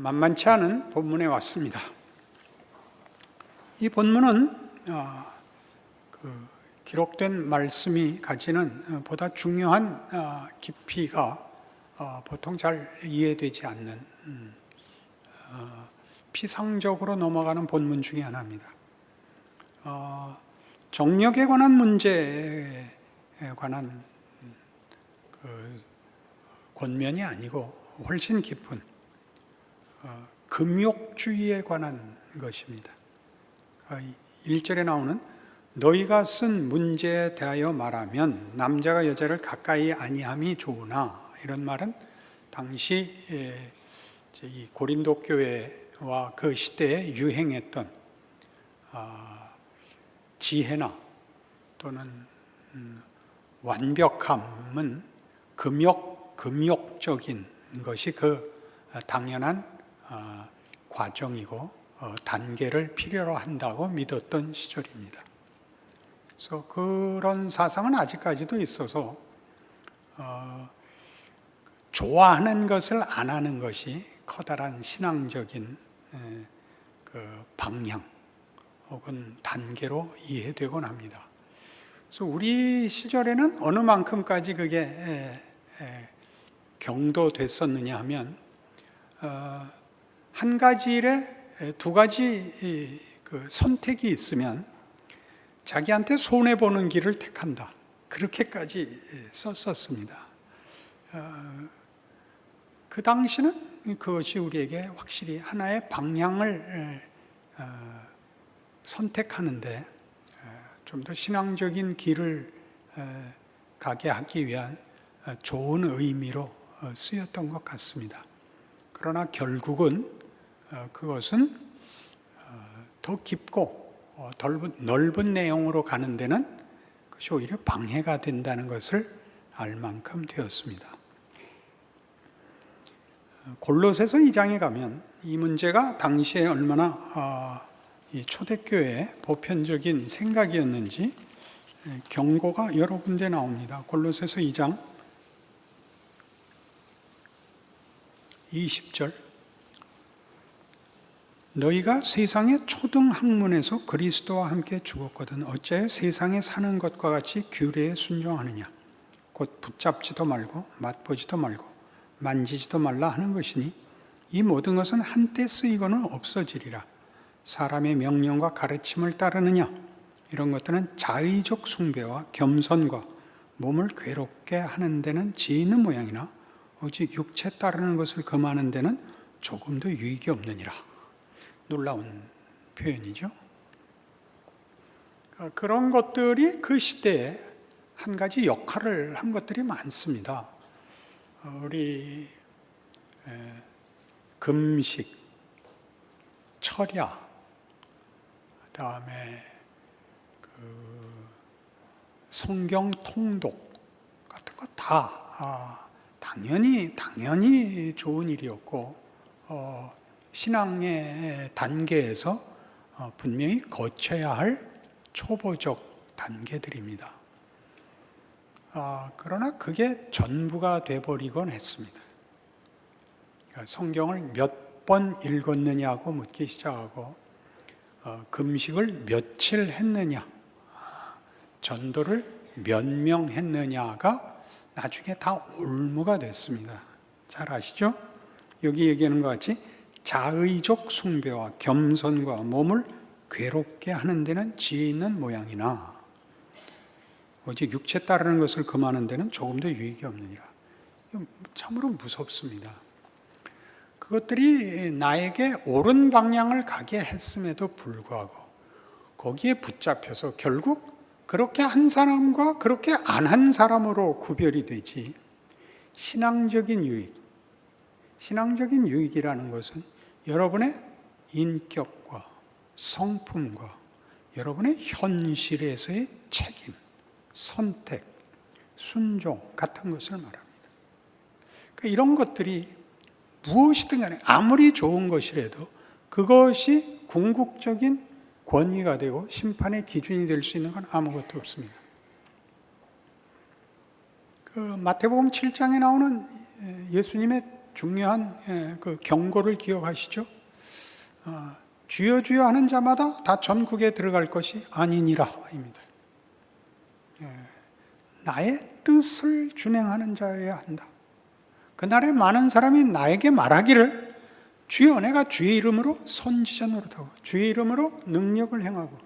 만만치 않은 본문에 왔습니다. 이 본문은 기록된 말씀이 가지는 보다 중요한 깊이가 보통 잘 이해되지 않는 피상적으로 넘어가는 본문 중에 하나입니다. 정력에 관한 문제에 관한 권면이 아니고 훨씬 깊은 금욕주의에 관한 것입니다. 1절에 나오는 너희가 쓴 문제에 대하여 말하면 남자가 여자를 가까이 아니함이 좋으나, 이런 말은 당시 이 고린도 교회와 그 시대에 유행했던 지혜나 또는 완벽함은 금욕적인 것이 그 당연한 과정이고 단계를 필요로 한다고 믿었던 시절입니다. 그래서 그런 사상은 아직까지도 있어서 좋아하는 것을 안 하는 것이 커다란 신앙적인 그 방향 혹은 단계로 이해되곤 합니다. 그래서 우리 시절에는 어느 만큼까지 그게 경도됐었느냐 하면 한 가지 일에 두 가지 그 선택이 있으면 자기한테 손해보는 길을 택한다, 그렇게까지 썼었습니다. 그 당시는 그것이 우리에게 확실히 하나의 방향을 선택하는데 좀 더 신앙적인 길을 가게 하기 위한 좋은 의미로 쓰였던 것 같습니다. 그러나 결국은 그것은 더 깊고 넓은 내용으로 가는 데는 그것이 오히려 방해가 된다는 것을 알 만큼 되었습니다. 골로새서 2장에 가면 이 문제가 당시에 얼마나 이 초대교회의 보편적인 생각이었는지 경고가 여러 군데 나옵니다. 골로새서 2장 20절, 너희가 세상의 초등학문에서 그리스도와 함께 죽었거든 어찌하여 세상에 사는 것과 같이 규례에 순종하느냐. 곧 붙잡지도 말고 맛보지도 말고 만지지도 말라 하는 것이니 이 모든 것은 한때 쓰이고는 없어지리라. 사람의 명령과 가르침을 따르느냐. 이런 것들은 자의적 숭배와 겸손과 몸을 괴롭게 하는 데는 지혜 있는 모양이나 오직 육체 따르는 것을 금하는 데는 조금도 유익이 없느니라. 놀라운 표현이죠. 그런 것들이 그 시대에 한 가지 역할을 한 것들이 많습니다. 우리 금식, 철야, 그다음에 성경 통독 같은 거 다 당연히 좋은 일이었고 신앙의 단계에서 분명히 거쳐야 할 초보적 단계들입니다. 그러나 그게 전부가 돼버리곤 했습니다. 성경을 몇 번 읽었느냐고 묻기 시작하고 금식을 며칠 했느냐, 전도를 몇 명 했느냐가 나중에 다 올무가 됐습니다. 잘 아시죠? 여기 얘기하는 것 같이 자의적 숭배와 겸손과 몸을 괴롭게 하는 데는 지혜 있는 모양이나 오직 육체 따르는 것을 금하는 데는 조금도 유익이 없느니라. 참으로 무섭습니다. 그것들이 나에게 옳은 방향을 가게 했음에도 불구하고 거기에 붙잡혀서 결국 그렇게 한 사람과 그렇게 안 한 사람으로 구별이 되지, 신앙적인 유익이라는 것은 여러분의 인격과 성품과 여러분의 현실에서의 책임, 선택, 순종 같은 것을 말합니다. 그러니까 이런 것들이 무엇이든 간에 아무리 좋은 것이라도 그것이 궁극적인 권위가 되고 심판의 기준이 될 수 있는 건 아무것도 없습니다. 마태복음 7장에 나오는 예수님의 중요한 그 경고를 기억하시죠? 주여 주여 하는 자마다 다 전국에 들어갈 것이 아니니라 입니다. 나의 뜻을 준행하는 자여야 한다. 그날에 많은 사람이 나에게 말하기를 주여 내가 주의 이름으로 선지자 노릇하고 주의 이름으로 능력을 행하고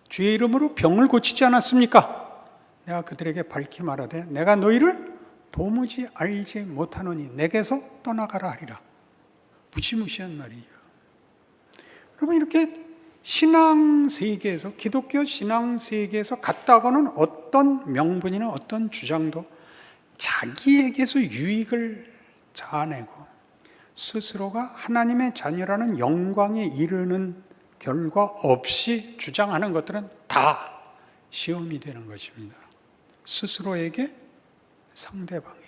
주의 이름으로 병을 고치지 않았습니까? 내가 그들에게 밝히 말하되 내가 너희를 도무지 알지 못하노니 내게서 떠나가라 하리라. 무시무시한 말이죠. 여러분, 이렇게 신앙 세계에서, 기독교 신앙 세계에서 갔다고는 어떤 명분이나 어떤 주장도 자기에게서 유익을 자아내고 스스로가 하나님의 자녀라는 영광에 이르는 결과 없이 주장하는 것들은 다 시험이 되는 것입니다. 스스로에게, 상대방에게.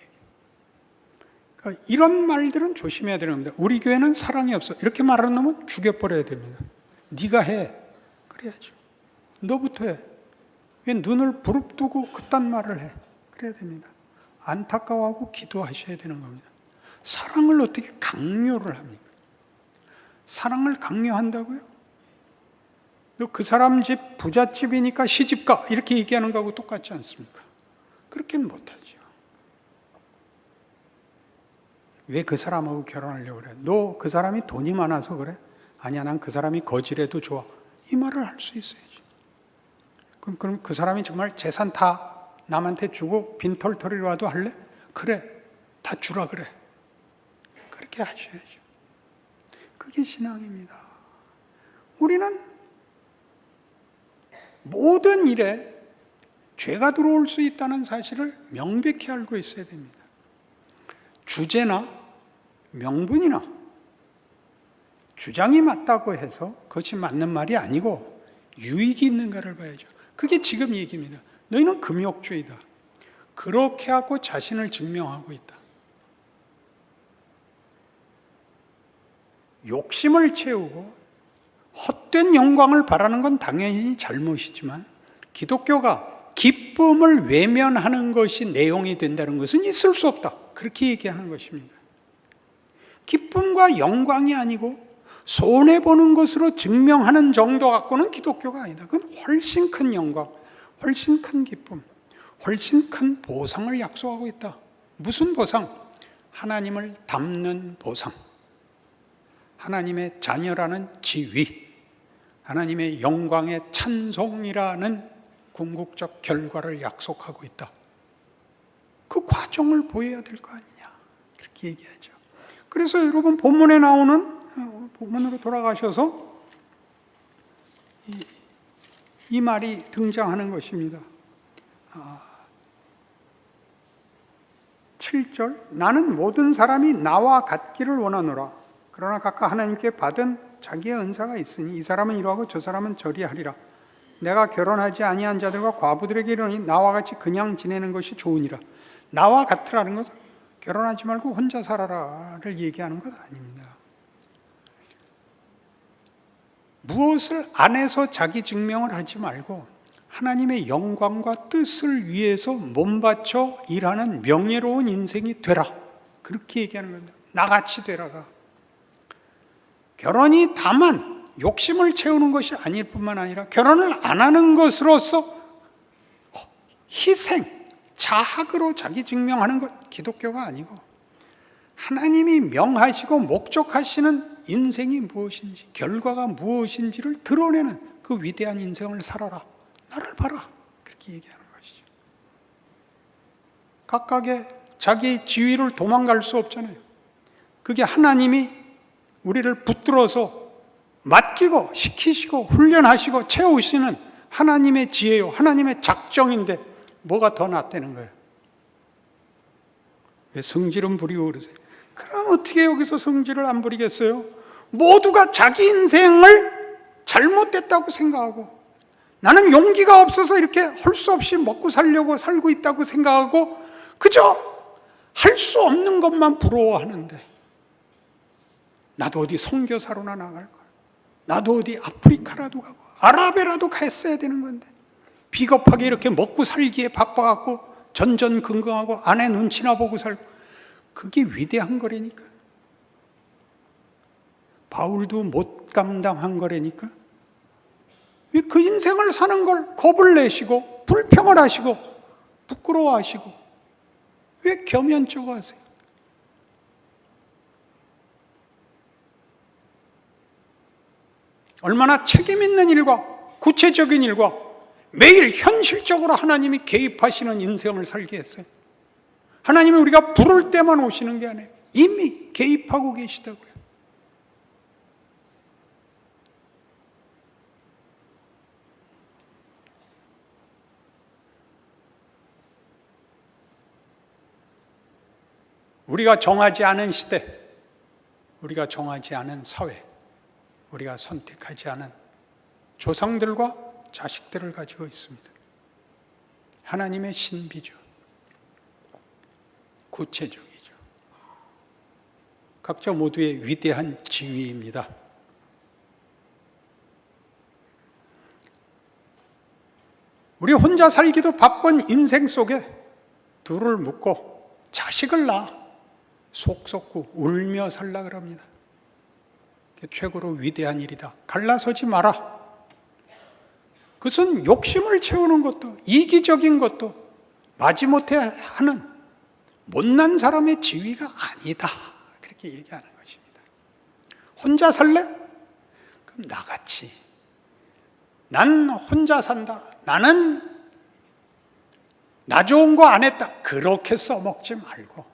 그러니까 이런 말들은 조심해야 되는 겁니다. 우리 교회는 사랑이 없어. 이렇게 말하는 놈은 죽여버려야 됩니다. 네가 해. 그래야죠. 너부터 해. 왜 눈을 부릅뜨고 그딴 말을 해. 그래야 됩니다. 안타까워하고 기도하셔야 되는 겁니다. 사랑을 어떻게 강요를 합니까? 사랑을 강요한다고요? 너 그 사람 집 부잣집이니까 시집가 이렇게 얘기하는 거하고 똑같지 않습니까? 그렇게는 못하죠. 왜 그 사람하고 결혼하려고 그래? 너 그 사람이 돈이 많아서 그래? 아니야, 난 그 사람이 거지라도 좋아. 이 말을 할 수 있어야지. 그럼 그 사람이 정말 재산 다 남한테 주고 빈털터리라도 할래? 그래, 다 주라 그래. 그렇게 하셔야죠. 그게 신앙입니다. 우리는 모든 일에 죄가 들어올 수 있다는 사실을 명백히 알고 있어야 됩니다. 주제나 명분이나 주장이 맞다고 해서 그것이 맞는 말이 아니고 유익이 있는가를 봐야죠. 그게 지금 얘기입니다. 너희는 금욕주의다. 그렇게 하고 자신을 증명하고 있다. 욕심을 채우고 헛된 영광을 바라는 건 당연히 잘못이지만 기독교가 기쁨을 외면하는 것이 내용이 된다는 것은 있을 수 없다. 그렇게 얘기하는 것입니다. 기쁨과 영광이 아니고 손해보는 것으로 증명하는 정도 갖고는 기독교가 아니다. 그건 훨씬 큰 영광, 훨씬 큰 기쁨, 훨씬 큰 보상을 약속하고 있다. 무슨 보상? 하나님을 닮는 보상, 하나님의 자녀라는 지위, 하나님의 영광의 찬송이라는 궁극적 결과를 약속하고 있다. 그 과정을 보여야 될 거 아니냐, 그렇게 얘기하죠. 그래서 여러분 본문에 나오는, 본문으로 돌아가셔서 이 말이 등장하는 것입니다. 7절, 나는 모든 사람이 나와 같기를 원하노라. 그러나 각각 하나님께 받은 자기의 은사가 있으니 이 사람은 이러하고 저 사람은 저리하리라. 내가 결혼하지 아니한 자들과 과부들에게 이르노니 나와 같이 그냥 지내는 것이 좋으니라. 나와 같으라는 것은 결혼하지 말고 혼자 살아라를 얘기하는 것 아닙니다. 무엇을 안 해서 자기 증명을 하지 말고 하나님의 영광과 뜻을 위해서 몸바쳐 일하는 명예로운 인생이 되라. 그렇게 얘기하는 겁니다. 나같이 되라가. 결혼이 다만 욕심을 채우는 것이 아닐 뿐만 아니라 결혼을 안 하는 것으로서 희생, 자학으로 자기 증명하는 것, 기독교가 아니고 하나님이 명하시고 목적하시는 인생이 무엇인지, 결과가 무엇인지를 드러내는 그 위대한 인생을 살아라. 나를 봐라. 그렇게 얘기하는 것이죠. 각각의 자기 지위를 도망갈 수 없잖아요. 그게 하나님이 우리를 붙들어서 맡기고 시키시고 훈련하시고 채우시는 하나님의 지혜요, 하나님의 작정인데 뭐가 더 낫다는 거예요? 왜 성질은 부리고 그러세요? 그럼 어떻게 여기서 성질을 안 부리겠어요? 모두가 자기 인생을 잘못됐다고 생각하고 나는 용기가 없어서 이렇게 할 수 없이 먹고 살려고 살고 있다고 생각하고 그저 할 수 없는 것만 부러워하는데 나도 어디 선교사로나 나갈 거야. 나도 어디 아프리카라도 가고 아랍에라도 갔어야 되는 건데 비겁하게 이렇게 먹고 살기에 바빠갖고 전전긍긍하고 아내 눈치나 보고 살고 그게 위대한 거라니까. 바울도 못 감당한 거라니까. 왜 그 인생을 사는 걸 겁을 내시고 불평을 하시고 부끄러워하시고 왜 겸연쩍어 하세요? 얼마나 책임 있는 일과 구체적인 일과 매일 현실적으로 하나님이 개입하시는 인생을 살게 했어요. 하나님이 우리가 부를 때만 오시는 게 아니에요. 이미 개입하고 계시다고요. 우리가 정하지 않은 시대, 우리가 정하지 않은 사회, 우리가 선택하지 않은 조상들과 자식들을 가지고 있습니다. 하나님의 신비죠. 구체적이죠. 각자 모두의 위대한 지위입니다. 우리 혼자 살기도 바쁜 인생 속에 둘을 묶고 자식을 낳아 속 썩고 울며 살라 그럽니다. 최고로 위대한 일이다. 갈라서지 마라. 그것은 욕심을 채우는 것도 이기적인 것도 마지못해 하는 못난 사람의 지위가 아니다. 그렇게 얘기하는 것입니다. 혼자 살래? 그럼 나같이. 난 혼자 산다. 나는 나 좋은 거 안 했다. 그렇게 써먹지 말고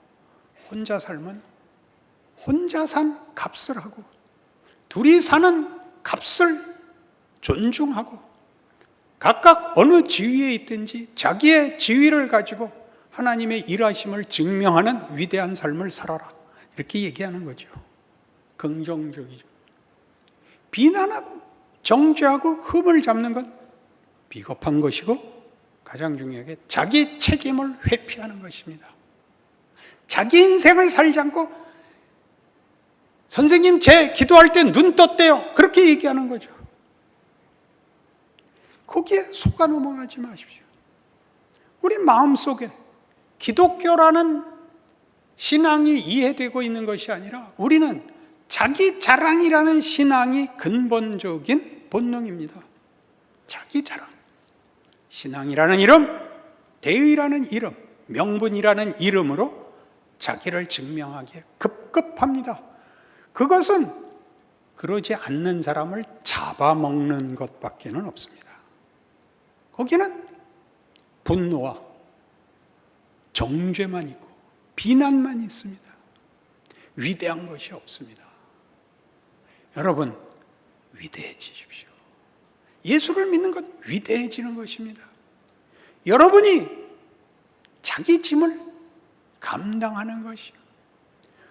혼자 살면 혼자 산 값을 하고 둘이 사는 값을 존중하고 각각 어느 지위에 있든지 자기의 지위를 가지고 하나님의 일하심을 증명하는 위대한 삶을 살아라. 이렇게 얘기하는 거죠. 긍정적이죠. 비난하고 정죄하고 흠을 잡는 건 비겁한 것이고 가장 중요하게 자기 책임을 회피하는 것입니다. 자기 인생을 살지 않고 선생님 제 기도할 때 눈 떴대요. 그렇게 얘기하는 거죠. 거기에 속아 넘어가지 마십시오. 우리 마음속에 기독교라는 신앙이 이해되고 있는 것이 아니라 우리는 자기 자랑이라는 신앙이 근본적인 본능입니다. 자기 자랑. 신앙이라는 이름, 대의라는 이름, 명분이라는 이름으로 자기를 증명하기에 급급합니다. 그것은 그러지 않는 사람을 잡아먹는 것밖에는 없습니다. 거기는 분노와 정죄만 있고 비난만 있습니다. 위대한 것이 없습니다. 여러분, 위대해지십시오. 예수를 믿는 것 위대해지는 것입니다. 여러분이 자기 짐을 감당하는 것이요.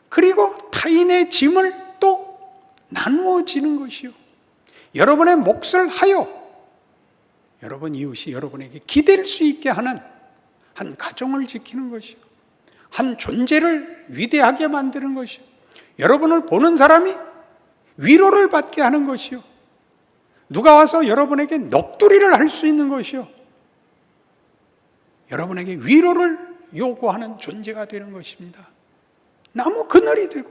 그리고 타인의 짐을 또 나누어지는 것이요. 여러분의 몫을 하여 여러분 이웃이 여러분에게 기댈 수 있게 하는 한 가정을 지키는 것이요. 한 존재를 위대하게 만드는 것이요. 여러분을 보는 사람이 위로를 받게 하는 것이요. 누가 와서 여러분에게 넋두리를 할 수 있는 것이요. 여러분에게 위로를 요구하는 존재가 되는 것입니다. 나무 그늘이 되고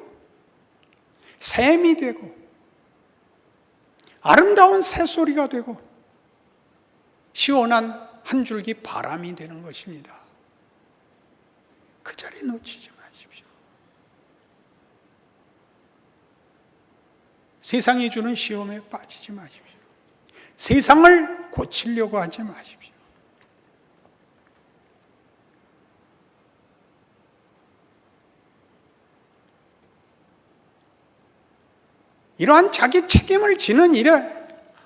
샘이 되고 아름다운 새소리가 되고 시원한 한 줄기 바람이 되는 것입니다. 그 자리 놓치지 마십시오. 세상이 주는 시험에 빠지지 마십시오. 세상을 고치려고 하지 마십시오. 이러한 자기 책임을 지는 일에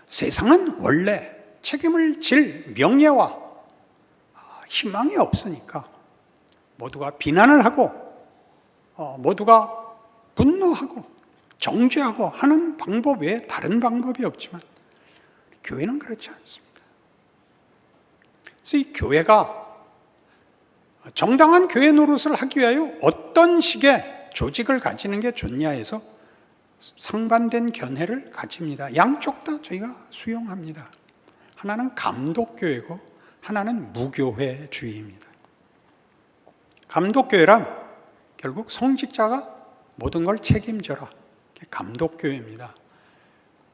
세상은 원래 책임을 질 명예와 희망이 없으니까 모두가 비난을 하고 모두가 분노하고 정죄하고 하는 방법 외에 다른 방법이 없지만 교회는 그렇지 않습니다. 그래서 이 교회가 정당한 교회 노릇을 하기 위하여 어떤 식의 조직을 가지는 게 좋냐 해서 상반된 견해를 가집니다. 양쪽 다 저희가 수용합니다. 하나는 감독교회고 하나는 무교회주의입니다. 감독교회란 결국 성직자가 모든 걸 책임져라. 감독교회입니다.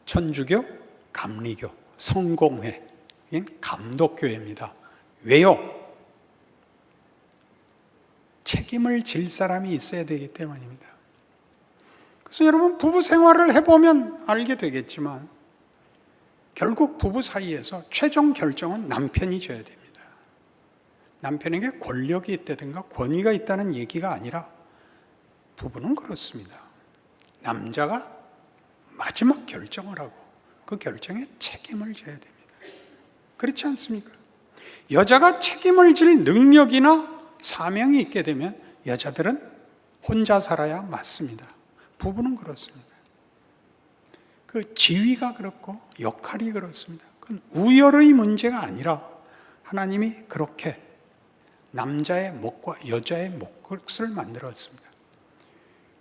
천주교, 감리교, 성공회, 이게 감독교회입니다. 왜요? 책임을 질 사람이 있어야 되기 때문입니다. 그래서 여러분 부부 생활을 해보면 알게 되겠지만 결국 부부 사이에서 최종 결정은 남편이 져야 됩니다. 남편에게 권력이 있다든가 권위가 있다는 얘기가 아니라 부부는 그렇습니다. 남자가 마지막 결정을 하고 그 결정에 책임을 져야 됩니다. 그렇지 않습니까? 여자가 책임을 질 능력이나 사명이 있게 되면 여자들은 혼자 살아야 맞습니다. 부부는 그렇습니다. 그 지위가 그렇고 역할이 그렇습니다. 그건 우열의 문제가 아니라 하나님이 그렇게 남자의 몫과 여자의 몫을 만들었습니다.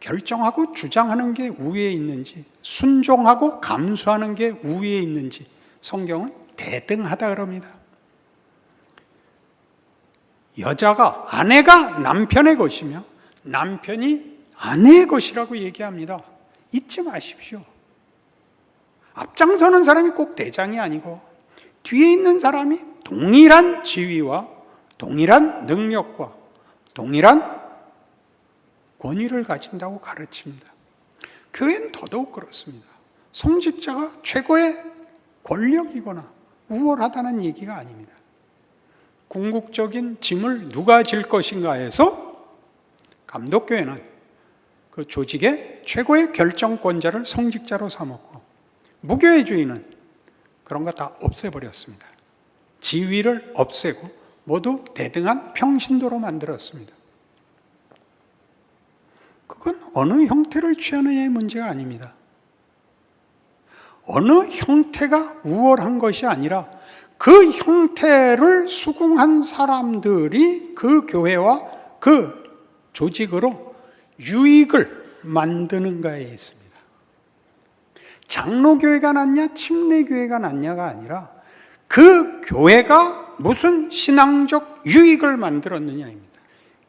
결정하고 주장하는 게 우위에 있는지 순종하고 감수하는 게 우위에 있는지 성경은 대등하다 그럽니다. 여자가 아내가 남편의 것이며 남편이 아내의 것이라고 얘기합니다. 잊지 마십시오. 앞장서는 사람이 꼭 대장이 아니고 뒤에 있는 사람이 동일한 지위와 동일한 능력과 동일한 권위를 가진다고 가르칩니다. 교회는 더더욱 그렇습니다. 성직자가 최고의 권력이거나 우월하다는 얘기가 아닙니다. 궁극적인 짐을 누가 질 것인가 해서 감독교회는 그 조직의 최고의 결정권자를 성직자로 삼았고 무교회주의는 그런 거 다 없애버렸습니다. 지위를 없애고 모두 대등한 평신도로 만들었습니다. 그건 어느 형태를 취하느냐의 문제가 아닙니다. 어느 형태가 우월한 것이 아니라 그 형태를 수긍한 사람들이 그 교회와 그 조직으로 유익을 만드는가에 있습니다. 장로교회가 낫냐 침례교회가 낫냐가 아니라 그 교회가 무슨 신앙적 유익을 만들었느냐입니다.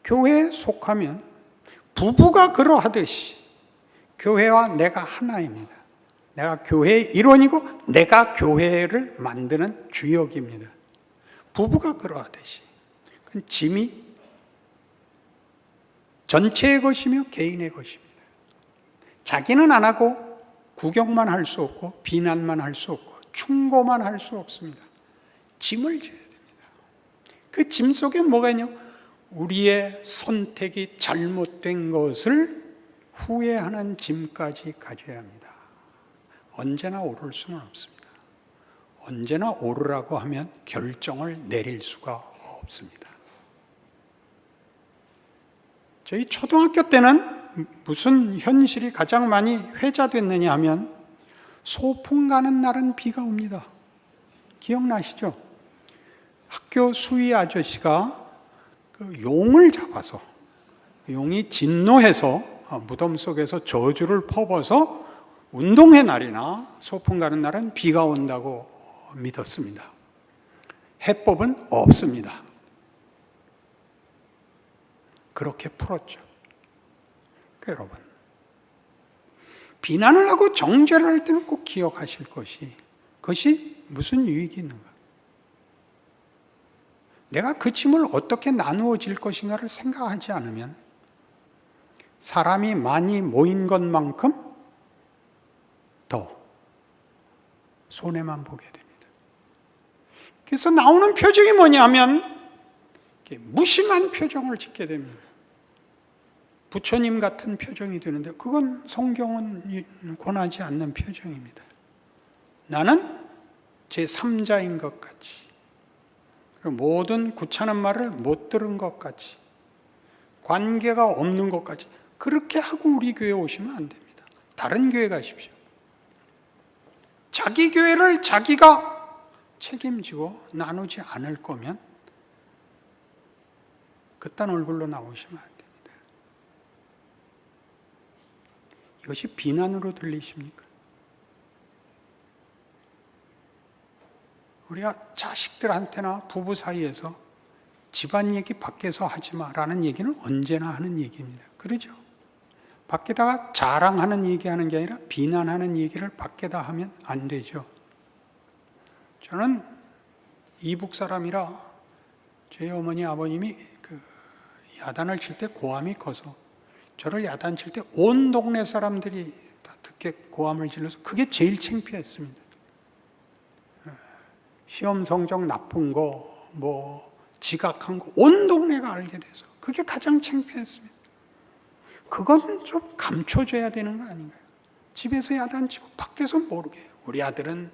교회에 속하면 부부가 그러하듯이 교회와 내가 하나입니다. 내가 교회의 일원이고 내가 교회를 만드는 주역입니다. 부부가 그러하듯이 그건 짐이 전체의 것이며 개인의 것입니다. 자기는 안 하고 구경만 할 수 없고 비난만 할 수 없고 충고만 할 수 없습니다. 짐을 져야 됩니다. 그 짐 속에 뭐가 있냐? 우리의 선택이 잘못된 것을 후회하는 짐까지 가져야 합니다. 언제나 오를 수는 없습니다. 언제나 오르라고 하면 결정을 내릴 수가 없습니다. 저희 초등학교 때는 무슨 현실이 가장 많이 회자됐느냐 하면 소풍 가는 날은 비가 옵니다. 기억나시죠? 학교 수위 아저씨가 그 용을 잡아서 용이 진노해서 무덤 속에서 저주를 퍼버서 운동회 날이나 소풍 가는 날은 비가 온다고 믿었습니다. 해법은 없습니다. 그렇게 풀었죠. 여러분, 비난을 하고 정죄를 할 때는 꼭 기억하실 것이 그것이 무슨 유익이 있는가? 내가 그 짐을 어떻게 나누어질 것인가를 생각하지 않으면 사람이 많이 모인 것만큼 더 손해만 보게 됩니다. 그래서 나오는 표정이 뭐냐면 무심한 표정을 짓게 됩니다. 부처님 같은 표정이 되는데 그건 성경은 권하지 않는 표정입니다. 나는 제3자인 것 같이 모든 구차한 말을 못 들은 것 같이 관계가 없는 것 같이 그렇게 하고 우리 교회에 오시면 안 됩니다. 다른 교회 가십시오. 자기 교회를 자기가 책임지고 나누지 않을 거면 그딴 얼굴로 나오시면 안 됩니다. 이것이 비난으로 들리십니까? 우리가 자식들한테나 부부 사이에서 집안 얘기 밖에서 하지 마라는 얘기는 언제나 하는 얘기입니다. 그러죠? 밖에다가 자랑하는 얘기하는 게 아니라 비난하는 얘기를 밖에다 하면 안 되죠. 저는 이북 사람이라 저희 어머니 아버님이 야단을 칠 때 고함이 커서 저를 야단 칠 때 온 동네 사람들이 다 듣게 고함을 질러서 그게 제일 창피했습니다. 시험 성적 나쁜 거, 지각한 거 온 동네가 알게 돼서 그게 가장 창피했습니다. 그건 좀 감춰줘야 되는 거 아닌가요? 집에서 야단치고 밖에서 모르게 우리 아들은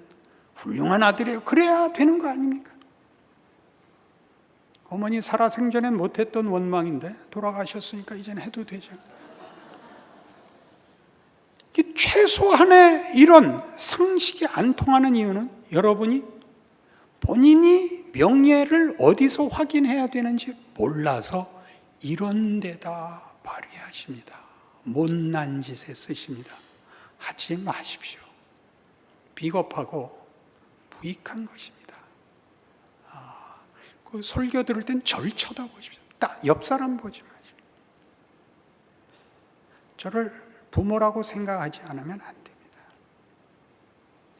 훌륭한 아들이에요. 그래야 되는 거 아닙니까? 어머니 살아생전엔 못했던 원망인데 돌아가셨으니까 이젠 해도 되죠. 최소한의 이런 상식이 안 통하는 이유는 여러분이 본인이 명예를 어디서 확인해야 되는지 몰라서 이런 데다 발휘하십니다. 못난 짓에 쓰십니다. 하지 마십시오. 비겁하고 무익한 것입니다. 그 설교 들을 땐 절 쳐다보십시오. 딱 옆 사람 보지 마십시오. 저를 부모라고 생각하지 않으면 안 됩니다.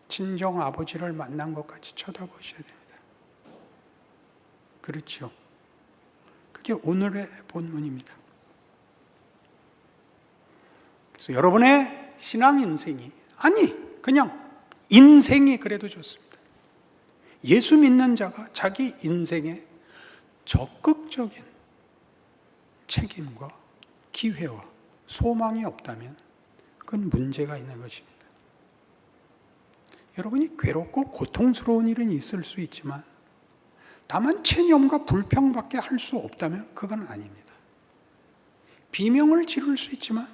친정 아버지를 만난 것 같이 쳐다보셔야 됩니다. 그렇죠. 그게 오늘의 본문입니다. 그래서 여러분의 신앙 인생이, 그냥 인생이 그래도 좋습니다. 예수 믿는 자가 자기 인생에 적극적인 책임과 기회와 소망이 없다면 그건 문제가 있는 것입니다. 여러분이 괴롭고 고통스러운 일은 있을 수 있지만 다만 체념과 불평밖에 할 수 없다면 그건 아닙니다. 비명을 지를 수 있지만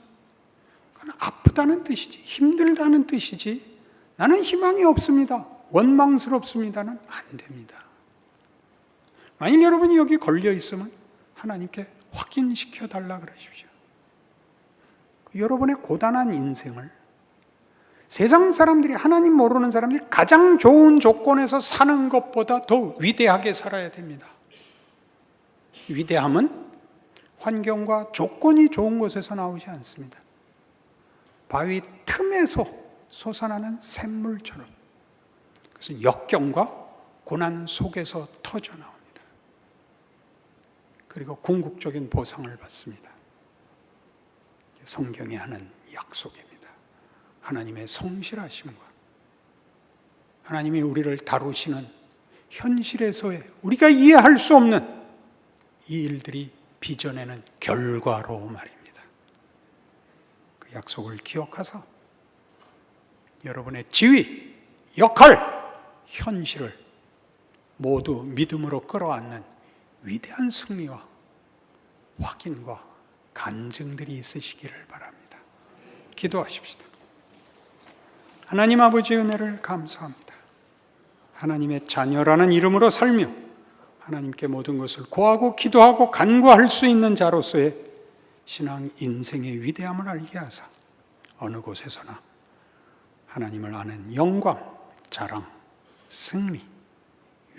그건 아프다는 뜻이지, 힘들다는 뜻이지, 나는 희망이 없습니다, 원망스럽습니다는 안 됩니다. 만일 여러분이 여기 걸려 있으면 하나님께 확인시켜 달라 그러십시오. 여러분의 고단한 인생을 세상 사람들이, 하나님 모르는 사람들이 가장 좋은 조건에서 사는 것보다 더 위대하게 살아야 됩니다. 위대함은 환경과 조건이 좋은 곳에서 나오지 않습니다. 바위 틈에서 솟아나는 샘물처럼, 그래서 역경과 고난 속에서 터져 나옵니다. 그리고 궁극적인 보상을 받습니다. 성경이 하는 약속입니다. 하나님의 성실하심과 하나님이 우리를 다루시는 현실에서의 우리가 이해할 수 없는 이 일들이 빚어내는 결과로 말입니다. 그 약속을 기억하사 여러분의 지위, 역할, 현실을 모두 믿음으로 끌어안는 위대한 승리와 확인과 간증들이 있으시기를 바랍니다. 기도하십시다. 하나님 아버지의 은혜를 감사합니다. 하나님의 자녀라는 이름으로 살며 하나님께 모든 것을 고하고 기도하고 간구할 수 있는 자로서의 신앙 인생의 위대함을 알게 하사 어느 곳에서나 하나님을 아는 영광, 자랑, 승리,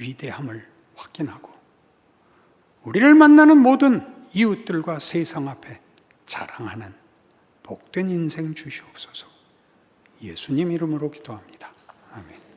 위대함을 확인하고 우리를 만나는 모든 이웃들과 세상 앞에 자랑하는 복된 인생 주시옵소서. 예수님 이름으로 기도합니다. 아멘.